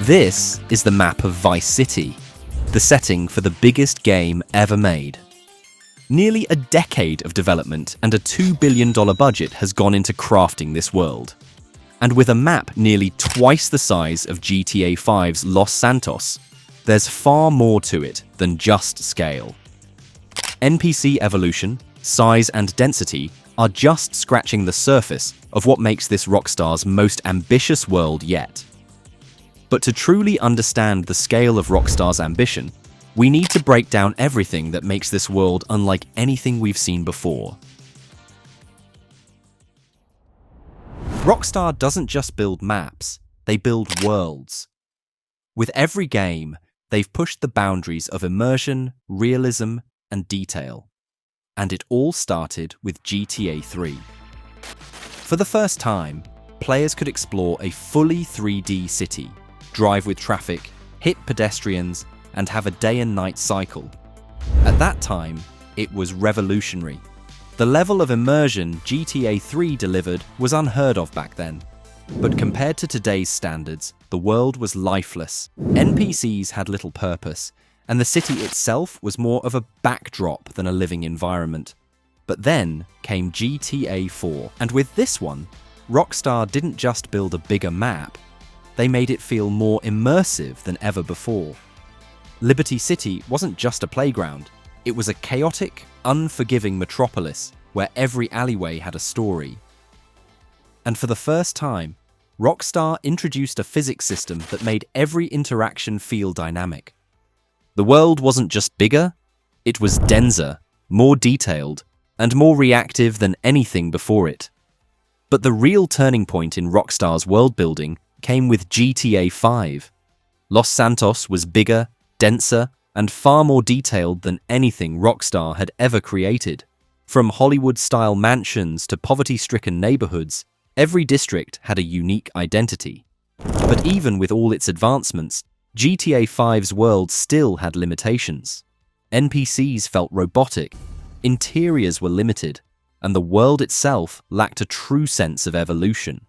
This is the map of Vice City, the setting for the biggest game ever made. Nearly a decade of development and a $2 billion budget has gone into crafting this world. And with a map nearly twice the size of GTA 5's Los Santos, there's far more to it than just scale. NPC evolution, size and density are just scratching the surface of what makes this Rockstar's most ambitious world yet. But to truly understand the scale of Rockstar's ambition, we need to break down everything that makes this world unlike anything we've seen before. Rockstar doesn't just build maps, they build worlds. With every game, they've pushed the boundaries of immersion, realism, and detail. And it all started with GTA 3. For the first time, players could explore a fully 3D city, drive with traffic, hit pedestrians, and have a day and night cycle. At that time, it was revolutionary. The level of immersion GTA 3 delivered was unheard of back then. But compared to today's standards, the world was lifeless. NPCs had little purpose, and the city itself was more of a backdrop than a living environment. But then came GTA 4, and with this one, Rockstar didn't just build a bigger map, they made it feel more immersive than ever before. Liberty City wasn't just a playground, it was a chaotic, unforgiving metropolis where every alleyway had a story. And for the first time, Rockstar introduced a physics system that made every interaction feel dynamic. The world wasn't just bigger, it was denser, more detailed, and more reactive than anything before it. But the real turning point in Rockstar's world building came with GTA 5. Los Santos was bigger, denser, and far more detailed than anything Rockstar had ever created. From Hollywood-style mansions to poverty-stricken neighborhoods, every district had a unique identity. But even with all its advancements, GTA 5's world still had limitations. NPCs felt robotic, interiors were limited, and the world itself lacked a true sense of evolution.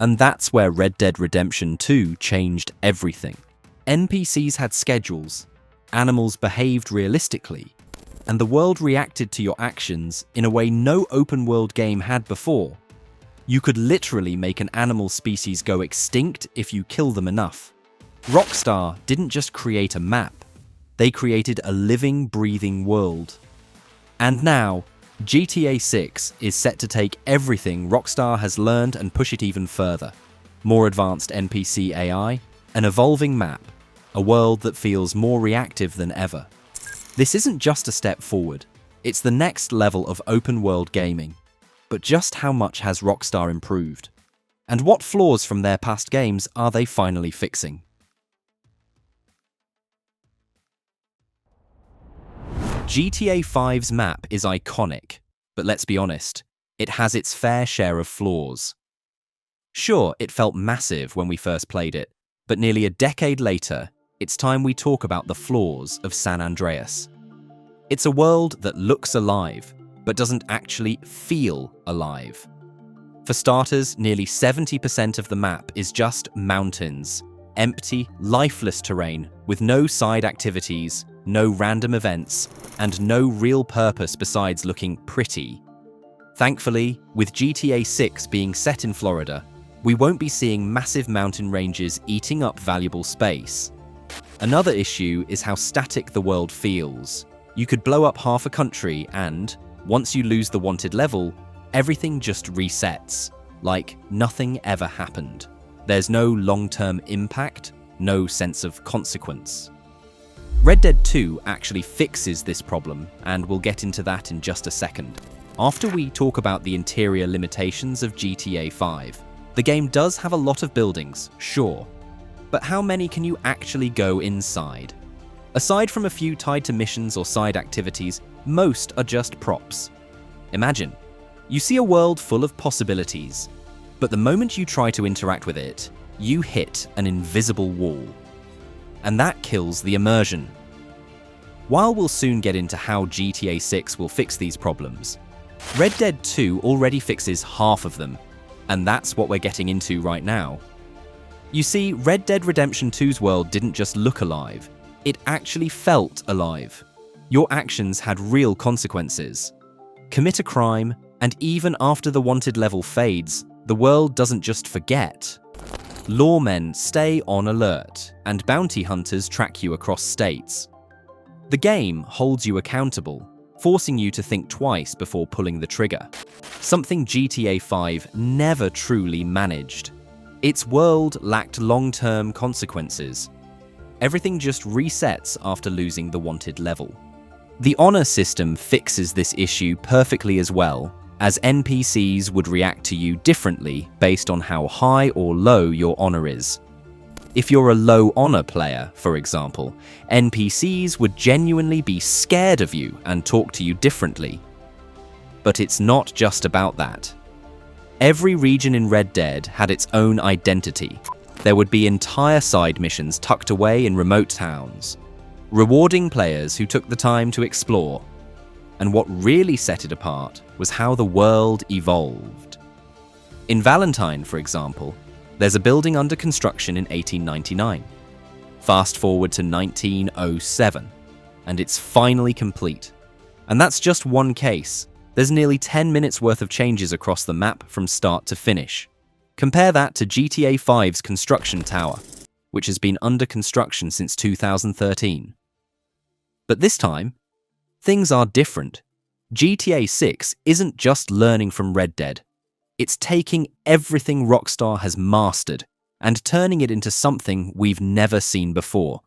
And that's where Red Dead Redemption 2 changed everything. NPCs had schedules, animals behaved realistically, and the world reacted to your actions in a way no open-world game had before. You could literally make an animal species go extinct if you kill them enough. Rockstar didn't just create a map, they created a living, breathing world. And now, GTA 6 is set to take everything Rockstar has learned and push it even further. More advanced NPC AI, an evolving map, a world that feels more reactive than ever. This isn't just a step forward, it's the next level of open-world gaming. But just how much has Rockstar improved? And what flaws from their past games are they finally fixing? GTA 5's map is iconic, but let's be honest, it has its fair share of flaws. Sure, it felt massive when we first played it, but nearly a decade later, it's time we talk about the flaws of San Andreas. It's a world that looks alive, but doesn't actually feel alive. For starters, nearly 70% of the map is just mountains, empty, lifeless terrain with no side activities, no random events, and no real purpose besides looking pretty. Thankfully, with GTA 6 being set in Florida, we won't be seeing massive mountain ranges eating up valuable space. Another issue is how static the world feels. You could blow up half a country and, once you lose the wanted level, everything just resets, like nothing ever happened. There's no long-term impact, no sense of consequence. Red Dead 2 actually fixes this problem, and we'll get into that in just a second. After we talk about the interior limitations of GTA 5, the game does have a lot of buildings, sure, but how many can you actually go inside? Aside from a few tied to missions or side activities, most are just props. Imagine, you see a world full of possibilities, but the moment you try to interact with it, you hit an invisible wall. And that kills the immersion. While we'll soon get into how GTA 6 will fix these problems, Red Dead 2 already fixes half of them, and that's what we're getting into right now. You see, Red Dead Redemption 2's world didn't just look alive, it actually felt alive. Your actions had real consequences. Commit a crime, and even after the wanted level fades, the world doesn't just forget. Lawmen stay on alert, and bounty hunters track you across states. The game holds you accountable, forcing you to think twice before pulling the trigger. Something GTA 5 never truly managed. Its world lacked long-term consequences. Everything just resets after losing the wanted level. The honor system fixes this issue perfectly as well, as NPCs would react to you differently based on how high or low your honor is. If you're a low honor player, for example, NPCs would genuinely be scared of you and talk to you differently. But it's not just about that. Every region in Red Dead had its own identity. There would be entire side missions tucked away in remote towns, rewarding players who took the time to explore. And what really set it apart was how the world evolved. In Valentine, for example, there's a building under construction in 1899. Fast forward to 1907, and it's finally complete. And that's just one case. There's nearly 10 minutes worth of changes across the map from start to finish. Compare that to GTA 5's construction tower, which has been under construction since 2013. But this time, things are different. GTA 6 isn't just learning from Red Dead. It's taking everything Rockstar has mastered and turning it into something we've never seen before.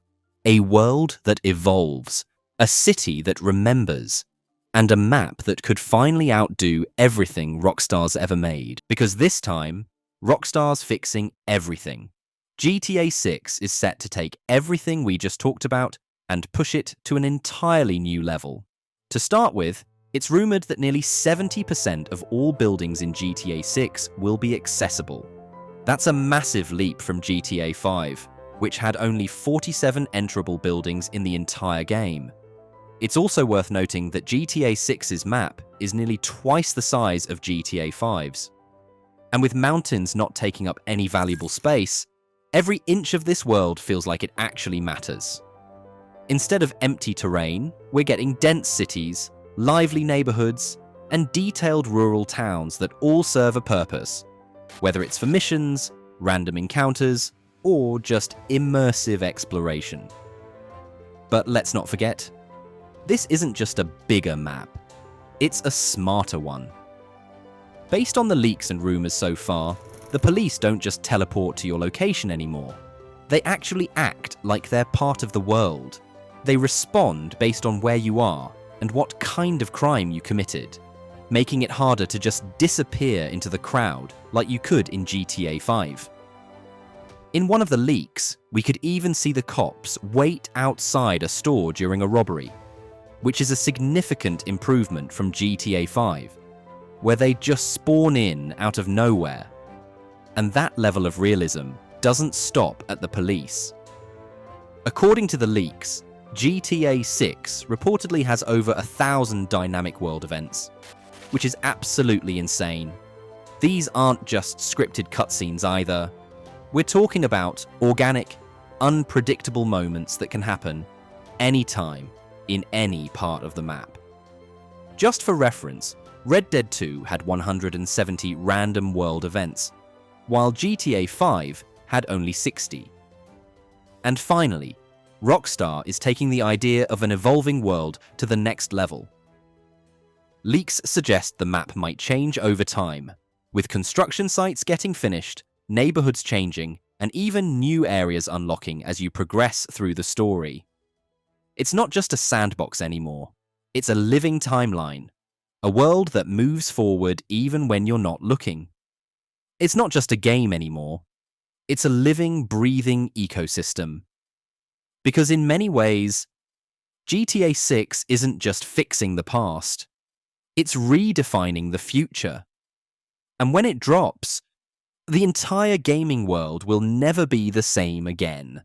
A world that evolves, a city that remembers, and a map that could finally outdo everything Rockstar's ever made. Because this time, Rockstar's fixing everything. GTA 6 is set to take everything we just talked about and push it to an entirely new level. To start with, it's rumored that nearly 70% of all buildings in GTA 6 will be accessible. That's a massive leap from GTA 5, which had only 47 enterable buildings in the entire game. It's also worth noting that GTA 6's map is nearly twice the size of GTA 5's. And with mountains not taking up any valuable space, every inch of this world feels like it actually matters. Instead of empty terrain, we're getting dense cities, lively neighborhoods, and detailed rural towns that all serve a purpose, whether it's for missions, random encounters, or just immersive exploration. But let's not forget, this isn't just a bigger map, it's a smarter one. Based on the leaks and rumors so far, the police don't just teleport to your location anymore. They actually act like they're part of the world. They respond based on where you are and what kind of crime you committed, making it harder to just disappear into the crowd like you could in GTA 5. In one of the leaks, we could even see the cops wait outside a store during a robbery, which is a significant improvement from GTA 5, where they just spawn in out of nowhere. And that level of realism doesn't stop at the police. According to the leaks, GTA 6 reportedly has over 1,000 dynamic world events, which is absolutely insane. These aren't just scripted cutscenes either. We're talking about organic, unpredictable moments that can happen anytime, in any part of the map. Just for reference, Red Dead 2 had 170 random world events, while GTA 5 had only 60. And finally, Rockstar is taking the idea of an evolving world to the next level. Leaks suggest the map might change over time, with construction sites getting finished, neighborhoods changing, and even new areas unlocking as you progress through the story. It's not just a sandbox anymore, it's a living timeline, a world that moves forward even when you're not looking. It's not just a game anymore, it's a living, breathing ecosystem. Because in many ways, GTA 6 isn't just fixing the past, it's redefining the future. And when it drops, the entire gaming world will never be the same again.